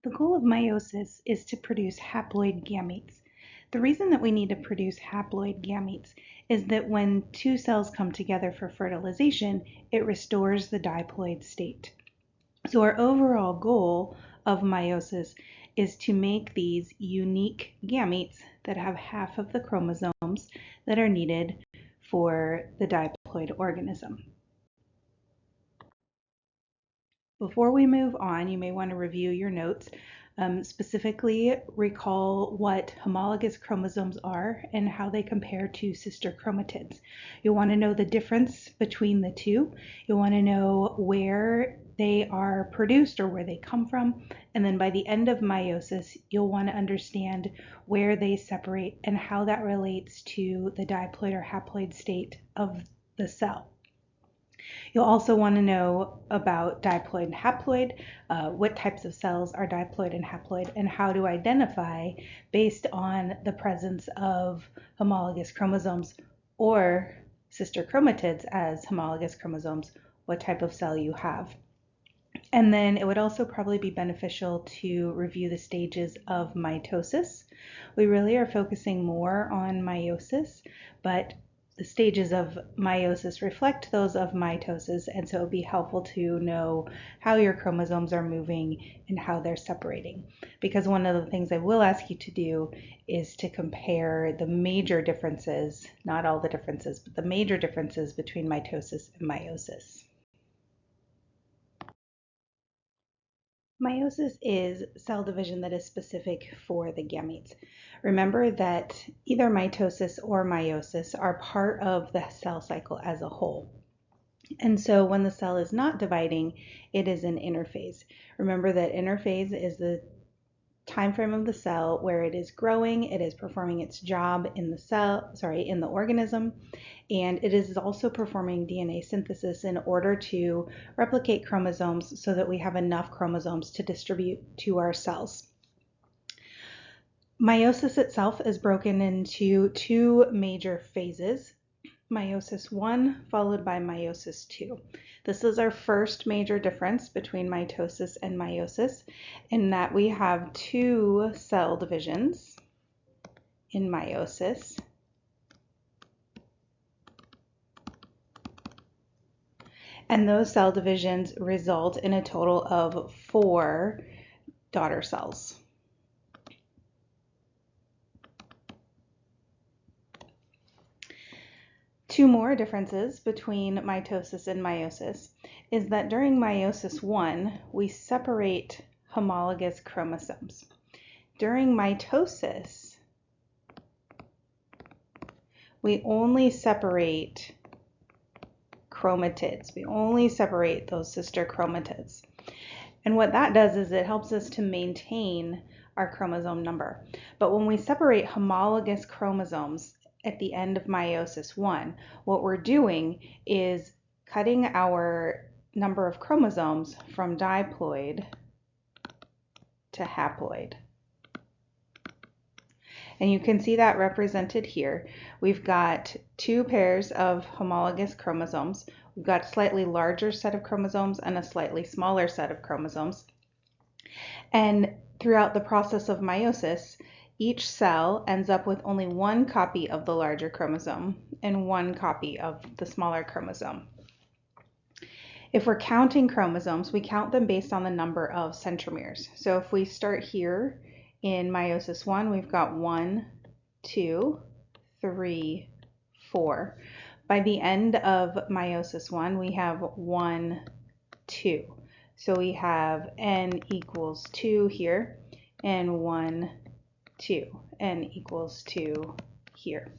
The goal of meiosis is to produce haploid gametes. The reason that we need to produce haploid gametes is that when two cells come together for fertilization, it restores the diploid state. So our overall goal of meiosis is to make these unique gametes that have half of the chromosomes that are needed for the diploid organism. Before we move on, you may want to review your notes. Specifically, recall what homologous chromosomes are and how they compare to sister chromatids. You'll want to know the difference between the two. You'll want to know where they are produced or where they come from. And then by the end of meiosis, you'll want to understand where they separate and how that relates to the diploid or haploid state of the cell. You'll also want to know about diploid and haploid, what types of cells are diploid and haploid, and how to identify based on the presence of homologous chromosomes or sister chromatids as homologous chromosomes, what type of cell you have. And then it would also probably be beneficial to review the stages of mitosis. We really are focusing more on meiosis, but the stages of meiosis reflect those of mitosis, and so it would be helpful to know how your chromosomes are moving and how they're separating. Because one of the things I will ask you to do is to compare the major differences, not all the differences, but the major differences between mitosis and meiosis. Meiosis is cell division that is specific for the gametes. Remember that either mitosis or meiosis are part of the cell cycle as a whole. And so when the cell is not dividing, it is in interphase. Remember that interphase is the time frame of the cell where it is growing, it is performing its job in the organism, and it is also performing DNA synthesis in order to replicate chromosomes so that we have enough chromosomes to distribute to our cells. Meiosis itself is broken into two major phases, meiosis 1 followed by meiosis 2. This is our first major difference between mitosis and meiosis, in that we have two cell divisions in meiosis. And those cell divisions result in a total of 4 daughter cells. Two more differences between mitosis and meiosis is that during meiosis 1, we separate homologous chromosomes. During mitosis, we only separate chromatids. We only separate those sister chromatids. And what that does is it helps us to maintain our chromosome number. But when we separate homologous chromosomes at the end of meiosis 1, what we're doing is cutting our number of chromosomes from diploid to haploid. And you can see that represented here. We've got 2 pairs of homologous chromosomes. We've got a slightly larger set of chromosomes and a slightly smaller set of chromosomes. And throughout the process of meiosis, each cell ends up with only 1 copy of the larger chromosome and 1 copy of the smaller chromosome. If we're counting chromosomes, we count them based on the number of centromeres. So if we start here in meiosis 1, we've got 1, 2, 3, 4. By the end of meiosis 1, we have 1, 2. So we have n equals 2 here, and 1, 2, n equals 2 here.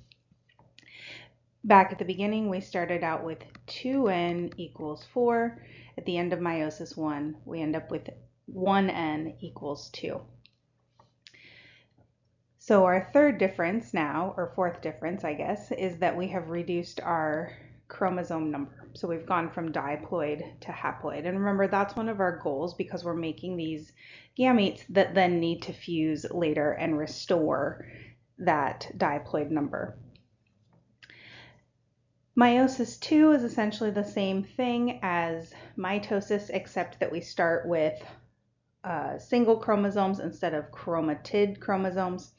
Back at the beginning, we started out with 2n equals 4. At the end of meiosis 1, we end up with 1n equals 2. So our third difference now, or fourth difference, I guess, is that we have reduced our chromosome number. So we've gone from diploid to haploid. And remember, that's one of our goals because we're making these gametes that then need to fuse later and restore that diploid number. Meiosis 2 is essentially the same thing as mitosis, except that we start with single chromosomes instead of chromatid chromosomes.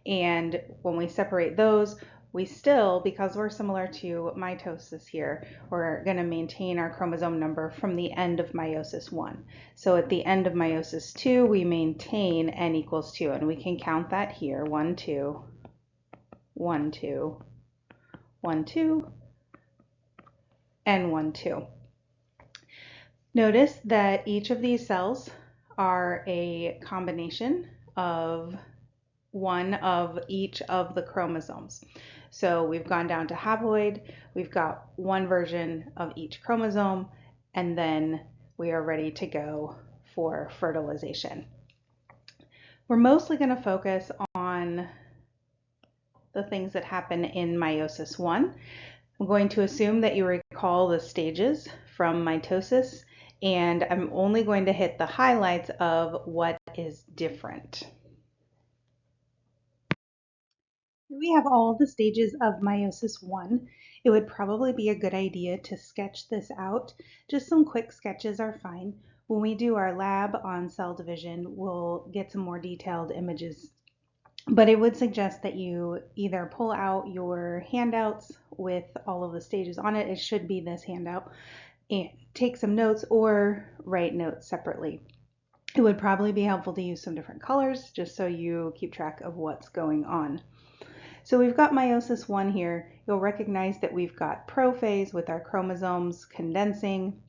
And when we separate those, we still, because we're similar to mitosis here, we're going to maintain our chromosome number from the end of meiosis 1. So at the end of meiosis 2, we maintain n equals 2, and we can count that here, 1, 2, 1, 2, 1, 2, and 1, 2. Notice that each of these cells are a combination of one of each of the chromosomes. So we've gone down to haploid, we've got one version of each chromosome, and then we are ready to go for fertilization. We're mostly going to focus on the things that happen in meiosis 1. I'm going to assume that you recall the stages from mitosis, and I'm only going to hit the highlights of what is different. We have all the stages of meiosis 1. It would probably be a good idea to sketch this out. Just some quick sketches are fine. When we do our lab on cell division, we'll get some more detailed images. But I would suggest that you either pull out your handouts with all of the stages on it. It should be this handout. And take some notes or write notes separately. It would probably be helpful to use some different colors just so you keep track of what's going on. So we've got meiosis 1 here. You'll recognize that we've got prophase with our chromosomes condensing,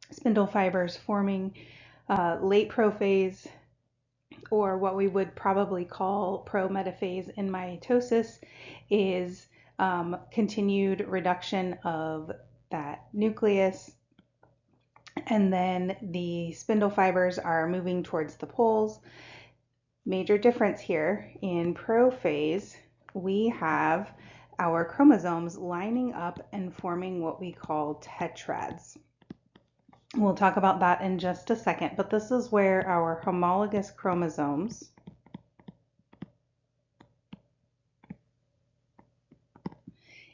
spindle fibers forming, late prophase, or what we would probably call prometaphase in mitosis is continued reduction of that nucleus. And then the spindle fibers are moving towards the poles. Major difference here in prophase, we have our chromosomes lining up and forming what we call tetrads. We'll talk about that in just a second, but this is where our homologous chromosomes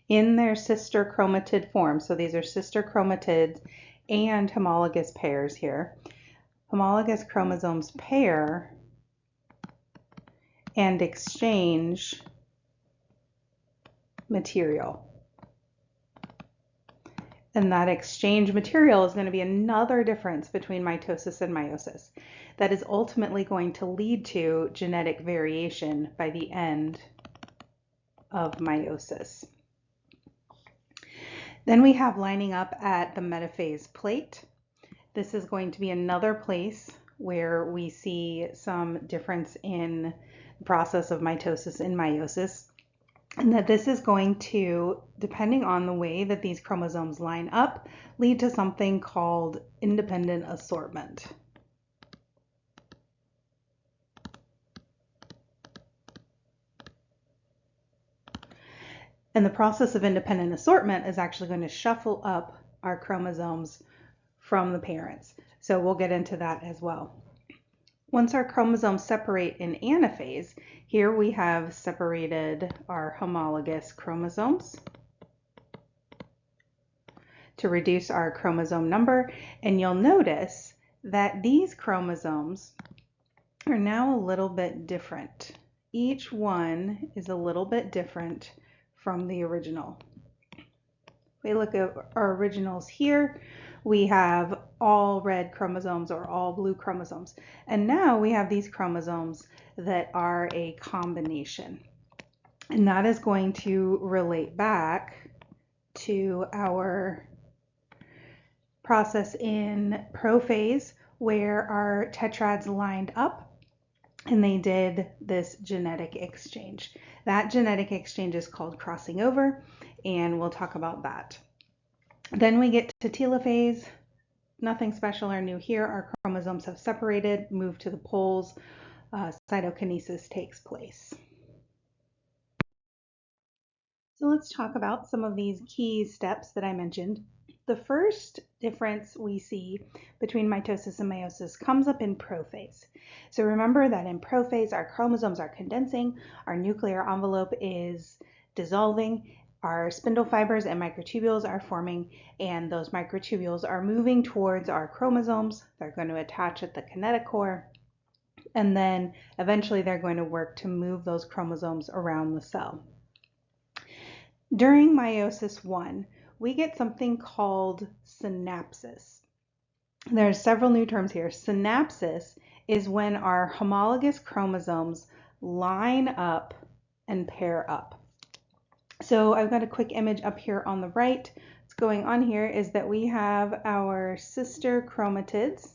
in their sister chromatid form, so these are sister chromatids and homologous pairs here. Homologous chromosomes pair and exchange material. And that exchange material is going to be another difference between mitosis and meiosis. That is ultimately going to lead to genetic variation by the end of meiosis. Then we have lining up at the metaphase plate. This is going to be another place where we see some difference in the process of mitosis and meiosis. And that this is going to, depending on the way that these chromosomes line up, lead to something called independent assortment. And the process of independent assortment is actually going to shuffle up our chromosomes from the parents. So we'll get into that as well. Once our chromosomes separate in anaphase, here we have separated our homologous chromosomes to reduce our chromosome number. And you'll notice that these chromosomes are now a little bit different. Each one is a little bit different from the original. We look at our originals here. We have all red chromosomes or all blue chromosomes. And now we have these chromosomes that are a combination. And that is going to relate back to our process in prophase where our tetrads lined up and they did this genetic exchange. That genetic exchange is called crossing over, and we'll talk about that. Then we get to telophase. Nothing special or new here. Our chromosomes have separated, moved to the poles. Cytokinesis takes place. So let's talk about some of these key steps that I mentioned. The first difference we see between mitosis and meiosis comes up in prophase. So remember that in prophase, our chromosomes are condensing, our nuclear envelope is dissolving, our spindle fibers and microtubules are forming, and those microtubules are moving towards our chromosomes. They're going to attach at the kinetochore, and then eventually they're going to work to move those chromosomes around the cell. During meiosis 1, we get something called synapsis. There's several new terms here. Synapsis is when our homologous chromosomes line up and pair up. So I've got a quick image up here on the right. What's going on here is that we have our sister chromatids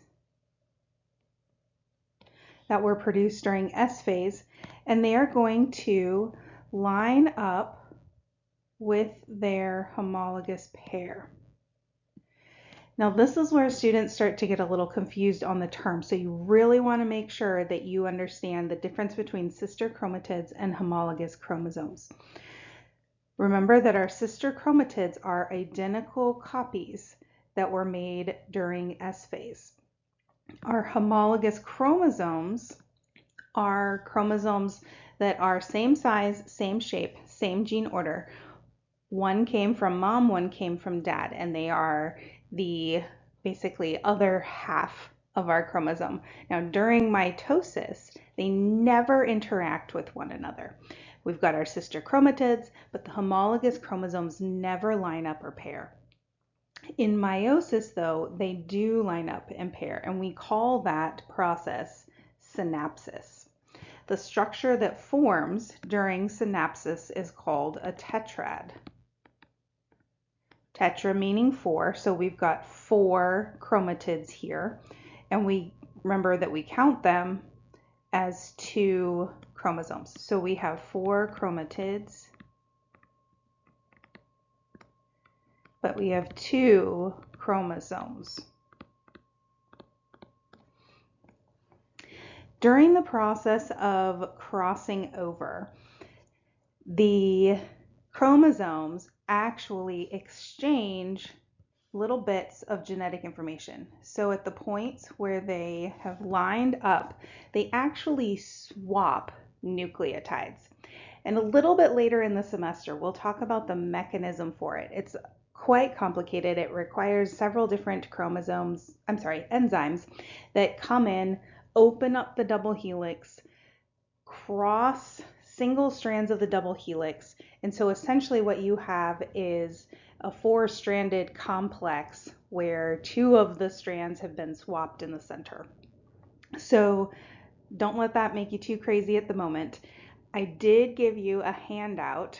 that were produced during S phase, and they are going to line up with their homologous pair. Now this is where students start to get a little confused on the term, so you really want to make sure that you understand the difference between sister chromatids and homologous chromosomes. Remember that our sister chromatids are identical copies that were made during S phase. Our homologous chromosomes are chromosomes that are same size, same shape, same gene order. One came from mom, one came from dad, and they are the basically other half of our chromosome. Now during mitosis, they never interact with one another. We've got our sister chromatids, but the homologous chromosomes never line up or pair. In meiosis though, they do line up and pair, and we call that process synapsis. The structure that forms during synapsis is called a tetrad. Tetra meaning 4, so we've got 4 chromatids here, and we remember that we count them as 2 chromosomes. So we have 4 chromatids, but we have 2 chromosomes. During the process of crossing over, the chromosomes actually exchange little bits of genetic information. So at the points where they have lined up, they actually swap nucleotides. And a little bit later in the semester, we'll talk about the mechanism for it. It's quite complicated. It requires several different enzymes that come in, open up the double helix, cross single strands of the double helix, and so essentially what you have is a 4-stranded complex where 2 of the strands have been swapped in the center. So don't let that make you too crazy at the moment. I did give you a handout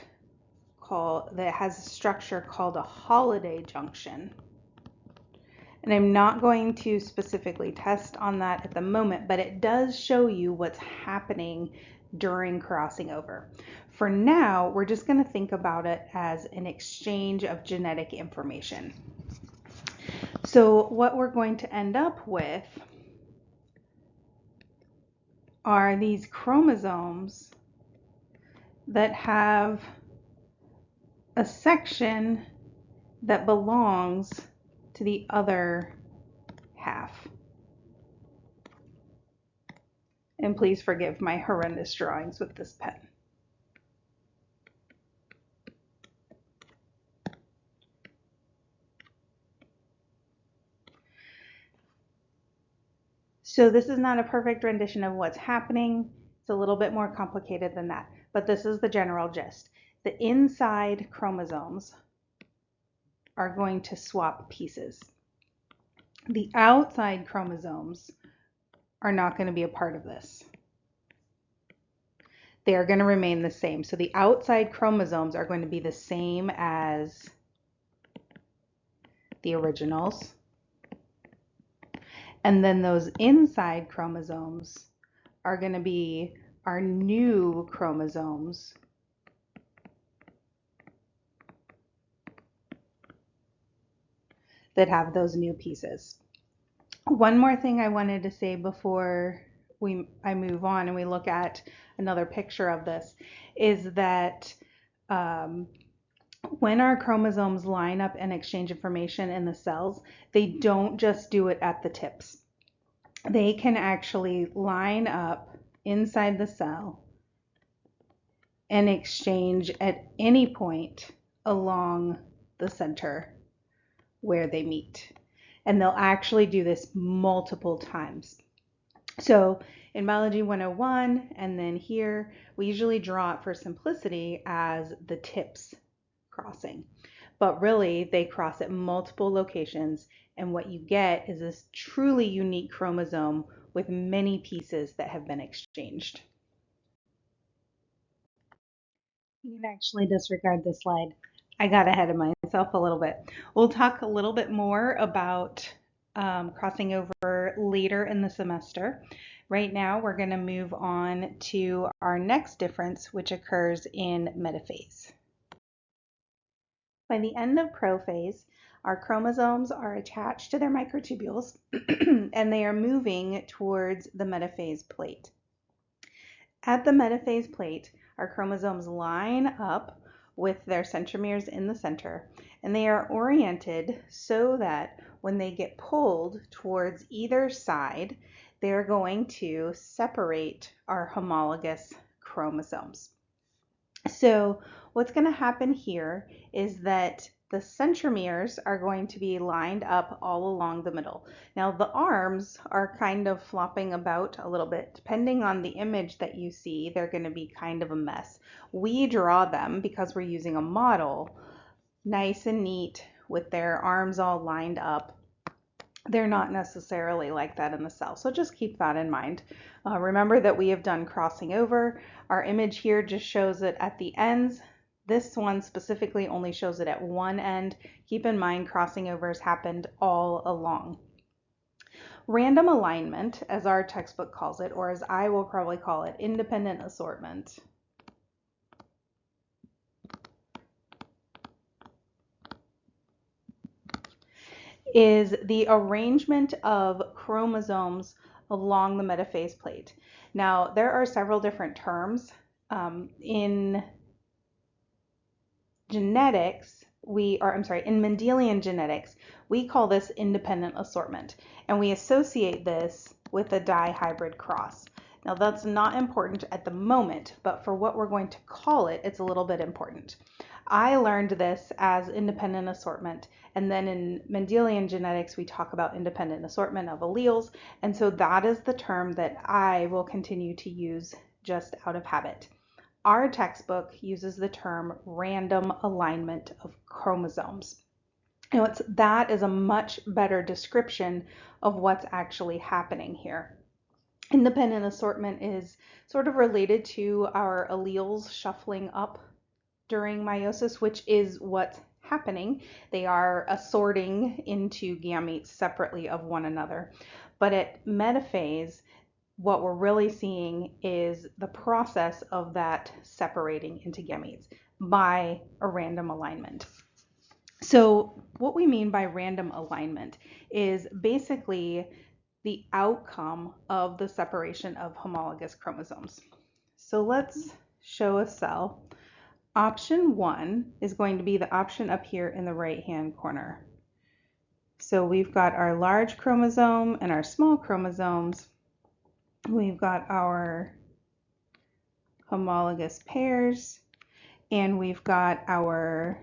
that has a structure called a holiday junction. And I'm not going to specifically test on that at the moment, but it does show you what's happening during crossing over. For now, we're just going to think about it as an exchange of genetic information. So what we're going to end up with are these chromosomes that have a section that belongs to the other half. And please forgive my horrendous drawings with this pen. So this is not a perfect rendition of what's happening. It's a little bit more complicated than that, but this is the general gist. The inside chromosomes are going to swap pieces. The outside chromosomes are not going to be a part of this. They are going to remain the same. So the outside chromosomes are going to be the same as the originals. And then those inside chromosomes are going to be our new chromosomes that have those new pieces. One more thing I wanted to say before I move on and we look at another picture of this is that when our chromosomes line up and exchange information in the cells, they don't just do it at the tips. They can actually line up inside the cell and exchange at any point along the center where they meet. And they'll actually do this multiple times. So in Biology 101 and then here, we usually draw it for simplicity as the tips crossing. But really, they cross at multiple locations, and what you get is this truly unique chromosome with many pieces that have been exchanged. You can actually disregard this slide. I got ahead of myself a little bit. We'll talk a little bit more about crossing over later in the semester. Right now, we're going to move on to our next difference, which occurs in metaphase. By the end of prophase, our chromosomes are attached to their microtubules and they are moving towards the metaphase plate. At the metaphase plate, our chromosomes line up with their centromeres in the center, and they are oriented so that when they get pulled towards either side, they're going to separate our homologous chromosomes. So what's going to happen here is that the centromeres are going to be lined up all along the middle. Now the arms are kind of flopping about a little bit. Depending on the image that you see, they're going to be kind of a mess. We draw them because we're using a model, nice and neat with their arms all lined up. They're not necessarily like that in the cell, so just keep that in mind. Remember that we have done crossing over. Our image here just shows it at the ends. This one specifically only shows it at one end. Keep in mind crossing overs happened all along. Random alignment, as our textbook calls it, or as I will probably call it, independent assortment, is the arrangement of chromosomes along the metaphase plate. Now, there are several different terms. In genetics, in Mendelian genetics, we call this independent assortment, and we associate this with a dihybrid cross. Now, that's not important at the moment, but for what we're going to call it, it's a little bit important. I learned this as independent assortment, and then in Mendelian genetics, we talk about independent assortment of alleles, and so that is the term that I will continue to use just out of habit. Our textbook uses the term random alignment of chromosomes. Now, that is a much better description of what's actually happening here. Independent assortment is sort of related to our alleles shuffling up during meiosis, which is what's happening. They are assorting into gametes separately of one another. But at metaphase, what we're really seeing is the process of that separating into gametes by a random alignment. So what we mean by random alignment is basically the outcome of the separation of homologous chromosomes. So let's show a cell. Option 1 is going to be the option up here in the right-hand corner. So we've got our large chromosome and our small chromosomes. We've got our homologous pairs, and we've got our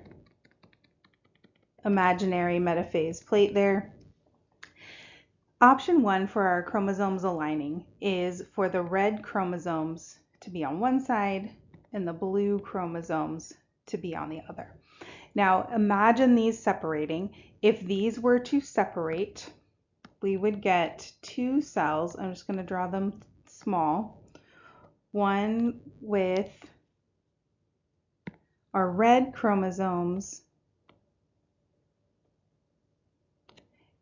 imaginary metaphase plate there. Option 1 for our chromosomes aligning is for the red chromosomes to be on one side and the blue chromosomes to be on the other. Now imagine these separating. If these were to separate, we would get two cells. I'm just going to draw them small. One with our red chromosomes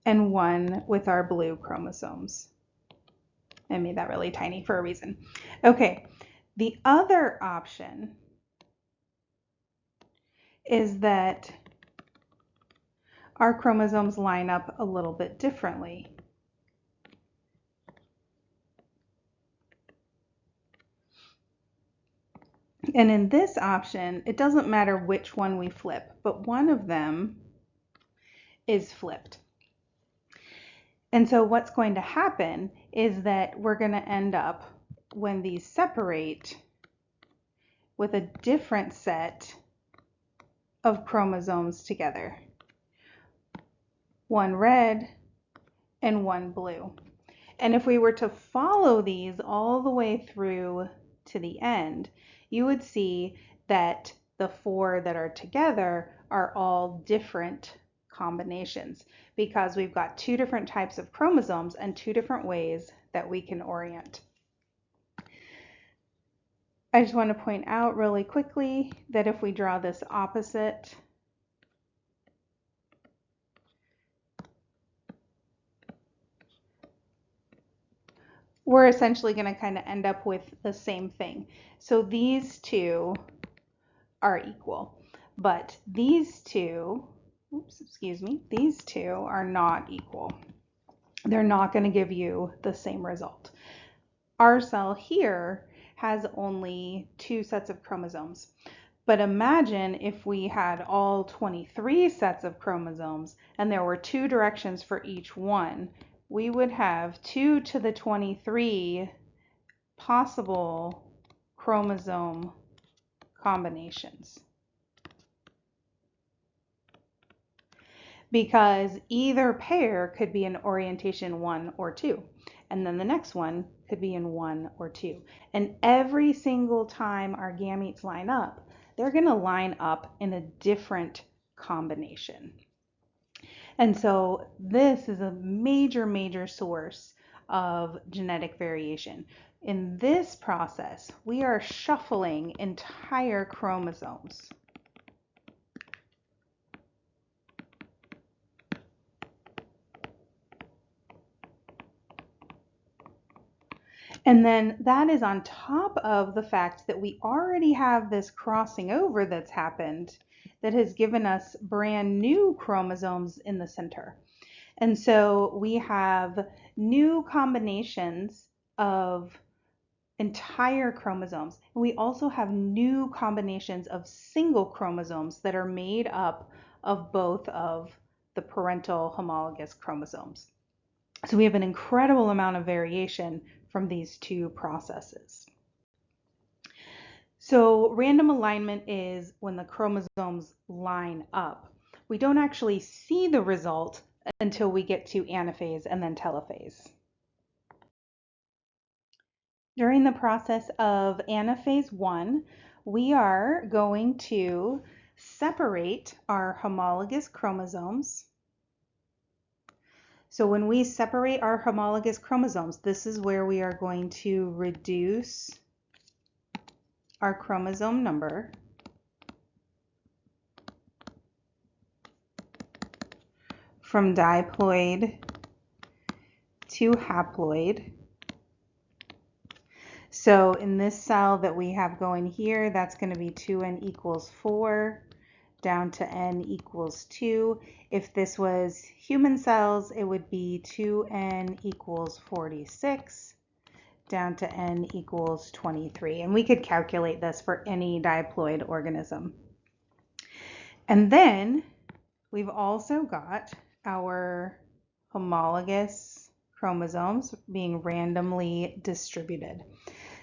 and one with our blue chromosomes. I made that really tiny for a reason. Okay, the other option is that our chromosomes line up a little bit differently. And in this option, it doesn't matter which one we flip, but one of them is flipped. And so what's going to happen is that we're going to end up, when these separate, with a different set of chromosomes together. One red and one blue. And if we were to follow these all the way through to the end, you would see that the 4 that are together are all different combinations because we've got 2 different types of chromosomes and 2 different ways that we can orient. I just want to point out really quickly that if we draw this opposite, we're essentially going to kind of end up with the same thing. So these 2 are equal, but these 2, these 2 are not equal. They're not going to give you the same result. Our cell here has only 2 sets of chromosomes. But imagine if we had all 23 sets of chromosomes and there were 2 directions for each one. We would have 2 to the 23 possible chromosome combinations. Because either pair could be in orientation 1 or 2, and then the next one could be in 1 or 2. And every single time our gametes line up, they're going to line up in a different combination. And so this is a major source of genetic variation. In this process, we are shuffling entire chromosomes. And then that is on top of the fact that we already have this crossing over that's happened that has given us brand new chromosomes in the center. And so we have new combinations of entire chromosomes. And we also have new combinations of single chromosomes that are made up of both of the parental homologous chromosomes. So we have an incredible amount of variation from these 2 processes. So random alignment is when the chromosomes line up. We don't actually see the result until we get to anaphase and then telophase. During the process of anaphase 1, we are going to separate our homologous chromosomes. So when we separate our homologous chromosomes, this is where we are going to reduce our chromosome number from diploid to haploid. So in this cell that we have going here, that's going to be 2n equals 4 down to n equals 2. If this was human cells, it would be 2n equals 46 down to n equals 23. And we could calculate this for any diploid organism. And then we've also got our homologous chromosomes being randomly distributed.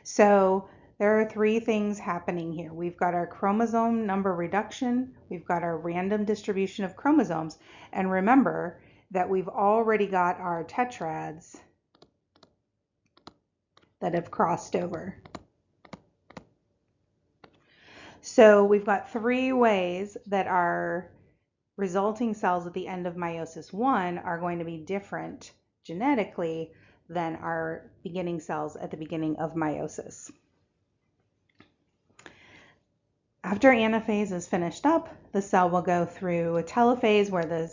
So there are 3 things happening here. We've got our chromosome number reduction, we've got our random distribution of chromosomes, and remember that we've already got our tetrads that have crossed over. So we've got 3 ways that our resulting cells at the end of meiosis 1 are going to be different genetically than our beginning cells at the beginning of meiosis. After anaphase is finished up, the cell will go through a telophase where the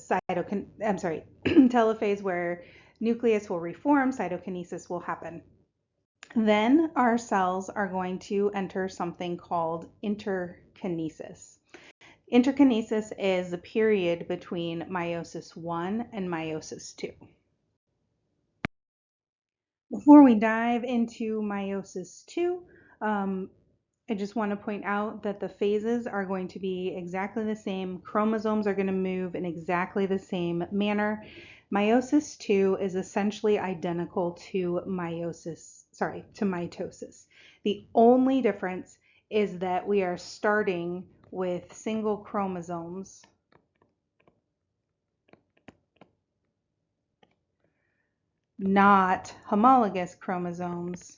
telophase where nucleus will reform, cytokinesis will happen. Then our cells are going to enter something called interkinesis. Interkinesis is the period between meiosis 1 and meiosis 2. Before we dive into meiosis 2, I just want to point out that the phases are going to be exactly the same. Chromosomes are going to move in exactly the same manner. Meiosis 2 is essentially identical to mitosis. The only difference is that we are starting with single chromosomes not homologous chromosomes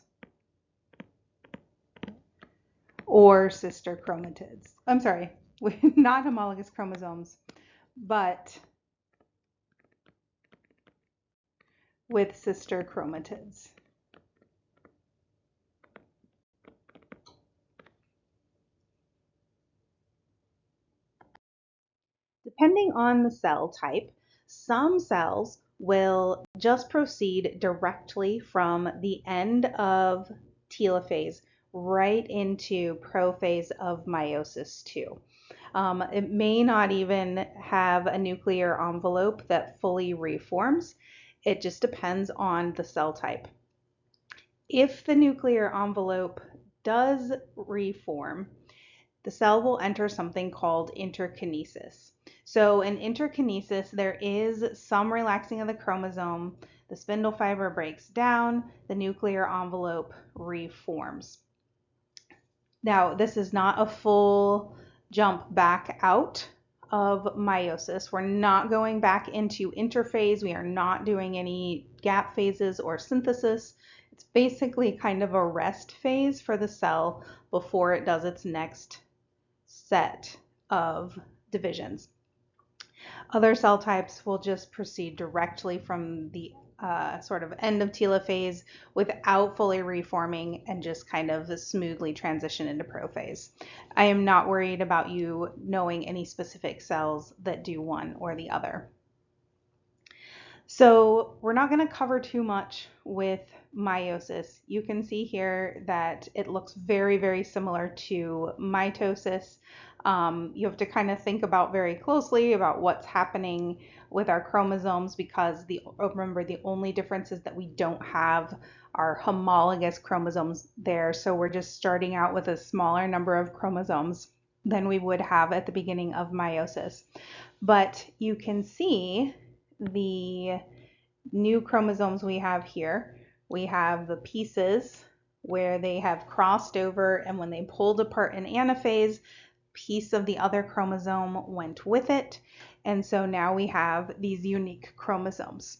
or sister chromatids. I'm sorry, not homologous chromosomes, but with sister chromatids. Depending on the cell type, some cells will just proceed directly from the end of telophase right into prophase of meiosis II. It may not even have a nuclear envelope that fully reforms. It just depends on the cell type. If the nuclear envelope does reform, the cell will enter something called interkinesis. So in interkinesis, there is some relaxing of the chromosome, the spindle fiber breaks down, the nuclear envelope reforms. Now, this is not a full jump back out of meiosis. We're not going back into interphase. We are not doing any gap phases or synthesis. It's basically kind of a rest phase for the cell before it does its next set of divisions. Other cell types will just proceed directly from the sort of end of telophase without fully reforming and just kind of smoothly transition into prophase. I am not worried about you knowing any specific cells that do one or the other. So we're not going to cover too much with meiosis. You can see here that it looks very, very similar to mitosis. You have to kind of think about very closely about what's happening with our chromosomes because remember, the only difference is that we don't have our homologous chromosomes there. So we're just starting out with a smaller number of chromosomes than we would have at the beginning of meiosis. But you can see the new chromosomes we have here. We have the pieces where they have crossed over, and when they pulled apart in anaphase, piece of the other chromosome went with it. And so now we have these unique chromosomes.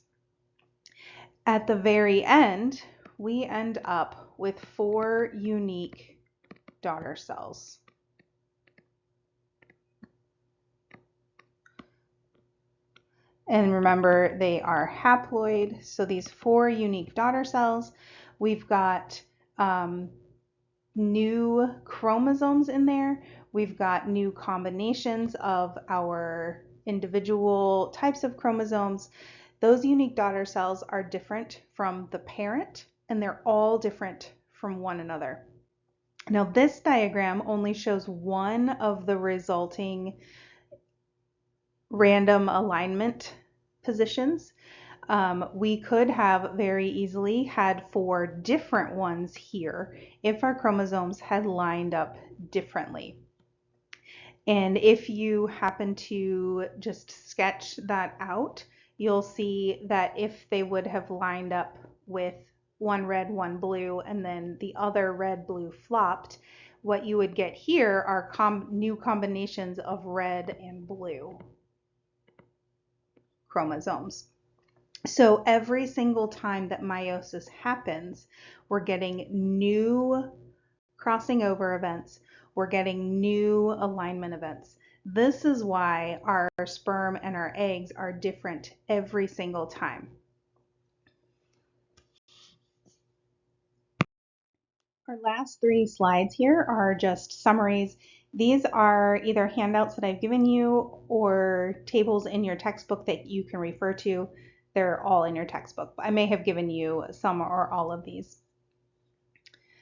At the very end, we end up with 4 unique daughter cells. And remember, they are haploid. So these 4 unique daughter cells, we've got new chromosomes in there. We've got new combinations of our individual types of chromosomes. Those unique daughter cells are different from the parent, and they're all different from one another. Now, this diagram only shows one of the resulting random alignment positions. We could have very easily had 4 different ones here if our chromosomes had lined up differently. And if you happen to just sketch that out, you'll see that if they would have lined up with one red, one blue, and then the other red, blue flopped, what you would get here are new combinations of red and blue chromosomes. So every single time that meiosis happens, we're getting new crossing over events. We're getting new alignment events. This is why our sperm and our eggs are different every single time. Our last 3 slides here are just summaries. These are either handouts that I've given you or tables in your textbook that you can refer to. They're all in your textbook. I may have given you some or all of these.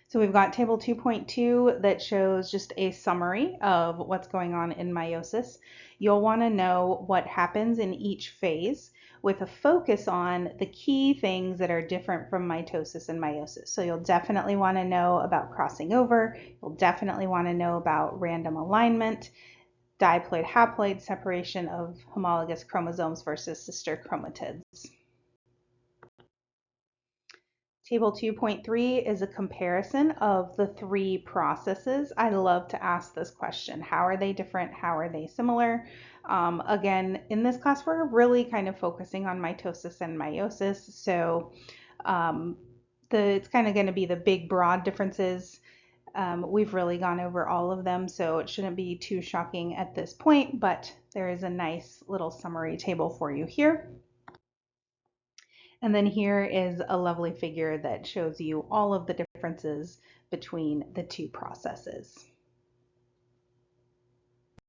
So we've got table 2.2 that shows just a summary of what's going on in meiosis. You'll want to know what happens in each phase with a focus on the key things that are different from mitosis and meiosis. So you'll definitely want to know about crossing over. You'll definitely want to know about random alignment, diploid haploid separation of homologous chromosomes versus sister chromatids. Table 2.3 is a comparison of the three processes. I love to ask this question. How are they different? How are they similar? Again, in this class, we're really kind of focusing on mitosis and meiosis. So um, it's kind of going to be the big broad differences. We've really gone over all of them, so it shouldn't be too shocking at this point, but there is a nice little summary table for you here. And then here is a lovely figure that shows you all of the differences between the two processes.